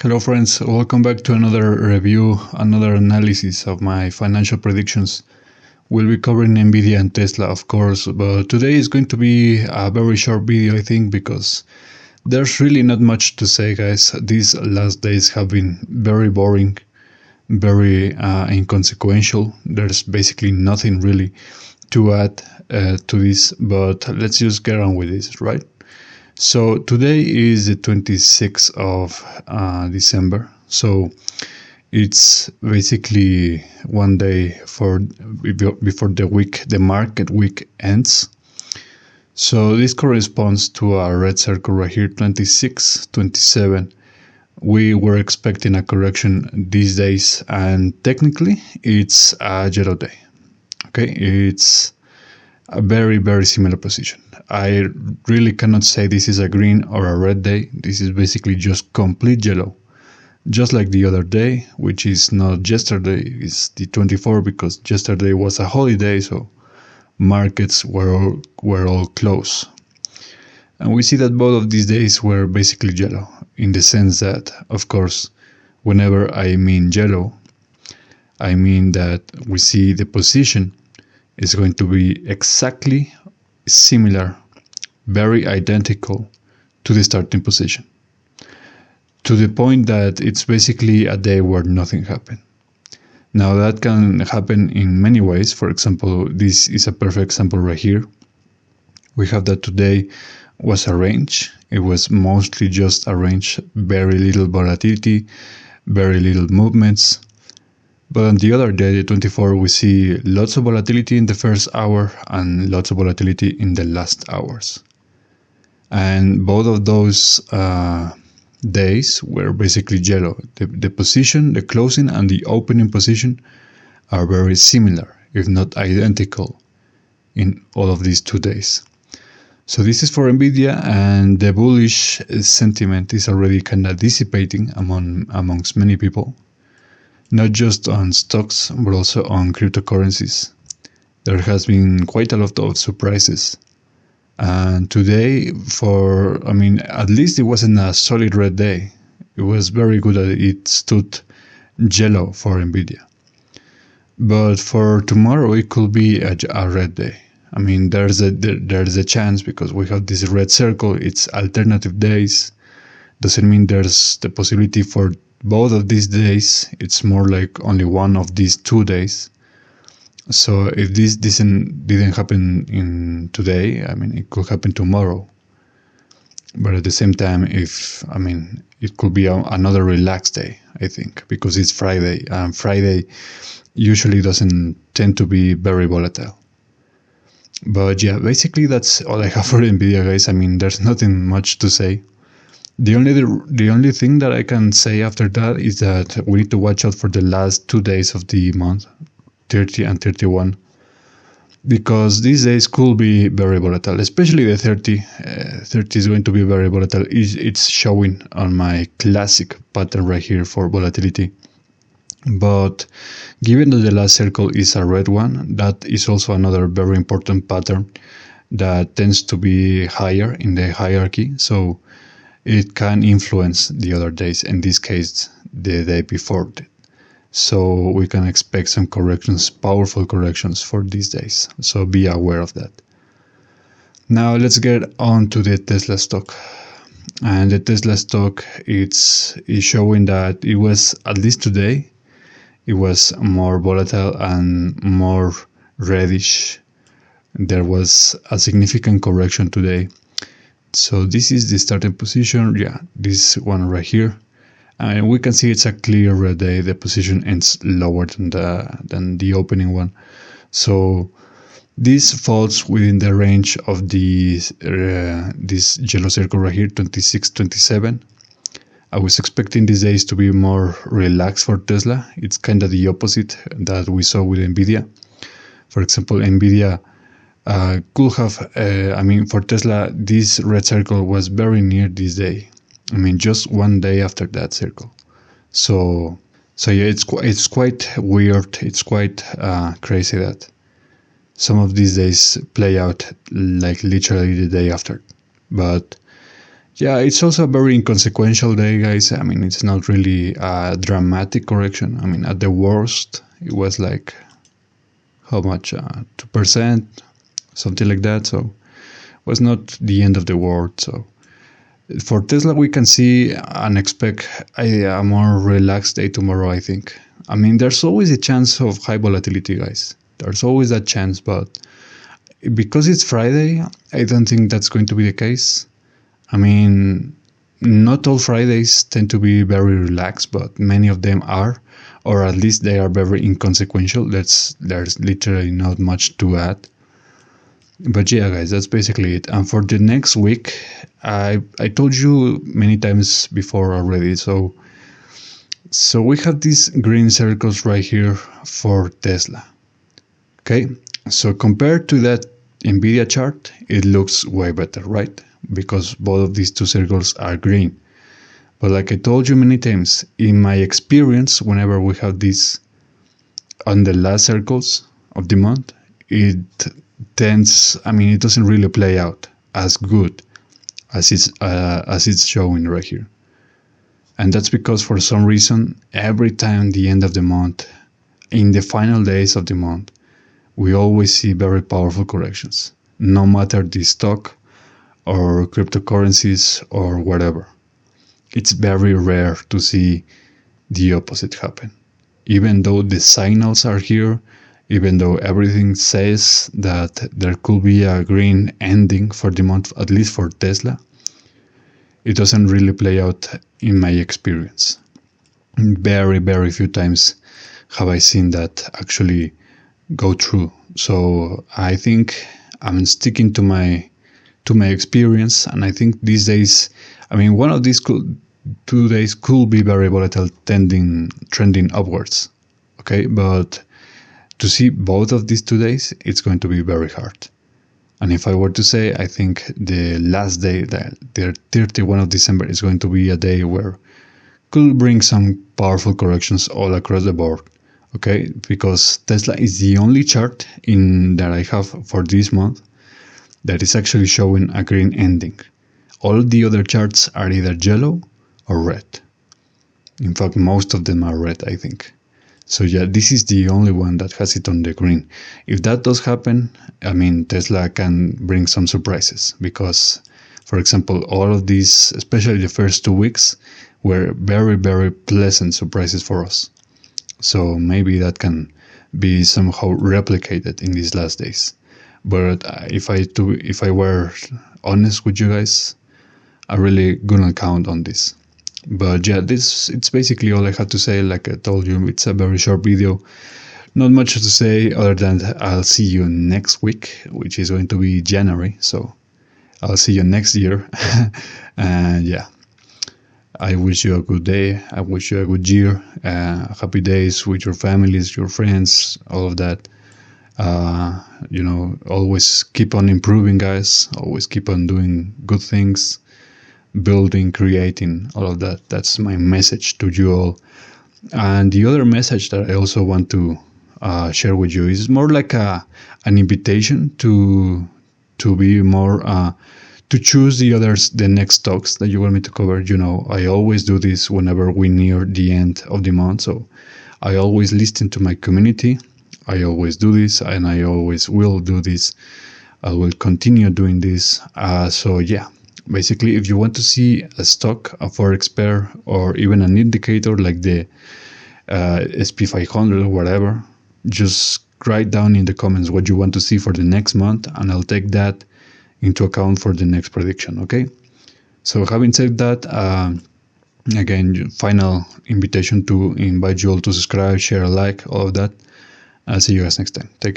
Hello friends, welcome back to another review, another analysis of my financial predictions. We'll be covering NVIDIA and Tesla, of course, but today is going to be a very short video, I think, because there's really not much to say, guys. These last days have been very boring, very inconsequential. There's basically nothing really to add to this, but let's just get on with this, right? So today is the 26th of December, so it's basically one day before the market week ends. So this corresponds to a red circle right here, 26, 27. We were expecting a correction these days, and technically it's a yellow day. Okay, it's a very similar position. I really cannot say this is a green or a red day. This is basically just complete yellow, just like the other day, which is not yesterday, it's the 24th, because yesterday was a holiday, so markets were all closed. And we see that both of these days were basically yellow, in the sense that, of course, whenever I mean yellow, I mean that we see the position is going to be exactly similar, very identical to the starting position, to the point that it's basically a day where nothing happened. Now that can happen in many ways. For example, this is a perfect example right here. We have that today was a range. It was mostly just a range, very little volatility, very little movements. But on the other day, the 24th, we see lots of volatility in the first hour and lots of volatility in the last hours. And both of those days were basically yellow. The position, the closing and the opening position are very similar, if not identical, in all of these 2 days. So this is for NVIDIA, and the bullish sentiment is already kind of dissipating amongst many people. Not just on stocks, but also on cryptocurrencies. There has been quite a lot of surprises. And today, at least it wasn't a solid red day. It was very good that it stood yellow for NVIDIA. But for tomorrow, it could be a red day. I mean, there's a chance, because we have this red circle. It's alternative days. Doesn't mean there's the possibility for both of these days. It's more like only one of these 2 days. So if this didn't happen in today, it could happen tomorrow. But at the same time, it could be another relaxed day, I think, because it's Friday, and Friday usually doesn't tend to be very volatile. But yeah, basically that's all I have for NVIDIA, guys. There's nothing much to say. The only thing that I can say after that is that we need to watch out for the last 2 days of the month, 30 and 31, because these days could be very volatile, especially the 30. 30 is going to be very volatile. It's showing on my classic pattern right here for volatility. But given that the last circle is a red one, that is also another very important pattern that tends to be higher in the hierarchy. So it can influence the other days, in this case the day before. So we can expect some corrections, powerful corrections for these days. So be aware of that. Now let's get on to the Tesla stock. And the Tesla stock is showing that it was, at least today, it was more volatile and more reddish. There was a significant correction today. So this is the starting position, this one right here, and we can see it's a clear red day. The position ends lower than the opening one, so this falls within the range of this yellow circle right here, 26, 27. I was expecting these days to be more relaxed for Tesla. It's kind of the opposite that we saw with NVIDIA. For example, NVIDIA could have, for Tesla, this red circle was very near this day. Just 1 day after that circle. So yeah, it's quite weird. It's quite crazy that some of these days play out like literally the day after. But Yeah, it's also a very inconsequential day, guys. I mean, it's not really a dramatic correction. I mean, at the worst, it was like how much? 2%, something like that. So it was not the end of the world. So for Tesla, we can see and expect a more relaxed day tomorrow, I think. I mean, there's always a chance of high volatility, guys. There's always that chance, but because it's Friday, I don't think that's going to be the case. I mean, not all Fridays tend to be very relaxed, but many of them are, or at least they are very inconsequential. There's literally not much to add. But yeah, guys, that's basically it. And for the next week, I told you many times before already. So we have these green circles right here for Tesla. Okay, so compared to that NVIDIA chart, it looks way better, right? Because both of these two circles are green. But like I told you many times, in my experience, whenever we have this on the last circles of the month, it tends, I mean, it doesn't really play out as good as it's showing right here. And that's because for some reason, every time the end of the month, in the final days of the month, we always see very powerful corrections, no matter the stock or cryptocurrencies or whatever. It's very rare to see the opposite happen. Even though the signals are here, even though everything says that there could be a green ending for the month, at least for Tesla, it doesn't really play out in my experience. Very, very few times have I seen that actually go through. So I think I'm sticking to my experience, and I think these days, I mean, one of these 2 days could be very volatile, trending upwards. Okay, but to see both of these 2 days, it's going to be very hard. And if I were to say, I think the last day, the 31 of December, is going to be a day where could bring some powerful corrections all across the board. Okay, because Tesla is the only chart that I have for this month that is actually showing a green ending. All the other charts are either yellow or red. In fact, most of them are red, I think. So yeah, this is the only one that has it on the green. If that does happen, I mean, Tesla can bring some surprises because, for example, all of these, especially the first 2 weeks, were very, very pleasant surprises for us. So maybe that can be somehow replicated in these last days. But if I were honest with you guys, I really couldn't count on this. But yeah, it's basically all I had to say. Like I told you, it's a very short video. Not much to say other than I'll see you next week, which is going to be January. So I'll see you next year. And yeah, I wish you a good day. I wish you a good year. Happy days with your families, your friends, all of that. Always keep on improving, guys. Always keep on doing good things, building, creating, all of that. That's my message to you all. And the other message that I also want to share with you is more like an invitation to be more to choose the next stocks that you want me to cover. I always do this whenever we near the end of the month. So I always listen to my community. I always do this, and I always will do this. I will continue doing this. So yeah, basically, if you want to see a stock, a forex pair, or even an indicator like the SP500 or whatever, just write down in the comments what you want to see for the next month, and I'll take that into account for the next prediction. Okay. So having said that, again, final invitation to invite you all to subscribe, share, like, all of that. I'll see you guys next time. Take care.